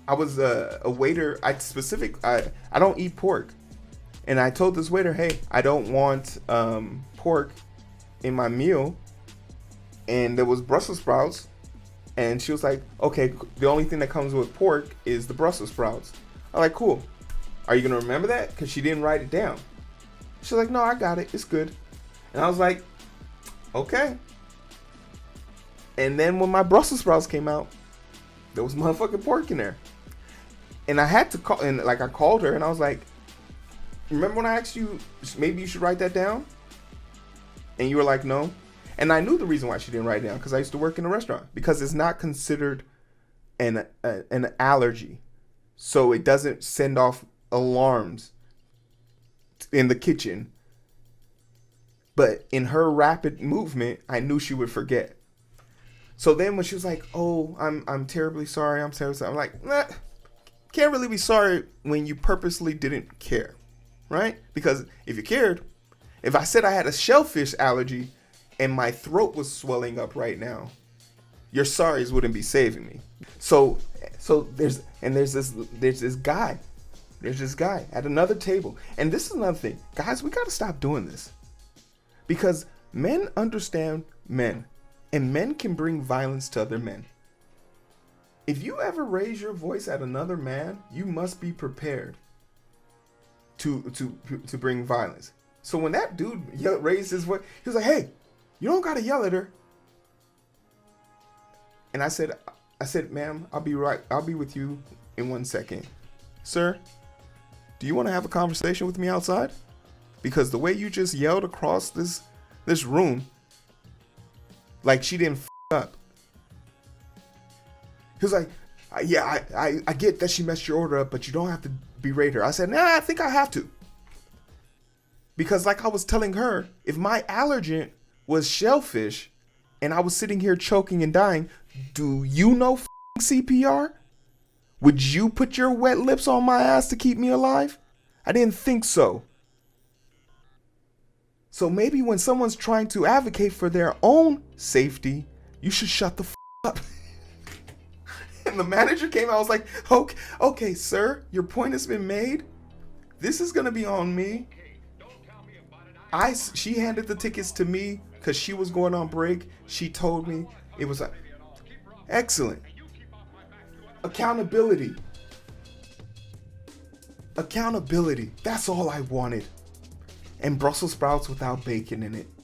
I was a waiter. I don't eat pork, and I told this waiter, hey, I don't want pork in my meal, and there was Brussels sprouts, and she was like, okay, the only thing that comes with pork is the Brussels sprouts. I'm like, cool. Are you gonna remember that? Because she didn't write it down. She's like, no, I got it. It's good. And I was like, okay. And then when my Brussels sprouts came out, there was motherfucking pork in there. And I had to call, and like I called her and I was like, remember when I asked you, maybe you should write that down? And you were like, no. And I knew the reason why she didn't write it down, because I used to work in a restaurant. Because it's not considered an allergy. So it doesn't send off alarms in the kitchen. But in her rapid movement, I knew she would forget. So then when she was like, oh, I'm terribly sorry, I'm terribly sorry. I'm like, nah, can't really be sorry when you purposely didn't care, right? Because if you cared, if I said I had a shellfish allergy and my throat was swelling up right now, your sorries wouldn't be saving me. So there's this guy at another table. And this is another thing. Guys, we got to stop doing this. Because men understand men, and men can bring violence to other men. If you ever raise your voice at another man, you must be prepared to bring violence. So when that dude raised his voice, he was like, hey, you don't got to yell at her. And I said, ma'am, I'll be with you in 1 second. Sir, do you want to have a conversation with me outside? Because the way you just yelled across this room, like she didn't up. He was like, yeah, I get that she messed your order up, but you don't have to berate her. I said, nah, I think I have to. Because like I was telling her, if my allergen was shellfish and I was sitting here choking and dying, do you know CPR? Would you put your wet lips on my ass to keep me alive? I didn't think so. So maybe when someone's trying to advocate for their own safety, you should shut the up. And the manager came out, I was like, okay, sir, your point has been made. This is going to be on me. She handed the tickets to me because she was going on break. She told me it was excellent. Accountability. Accountability. That's all I wanted. And Brussels sprouts without bacon in it.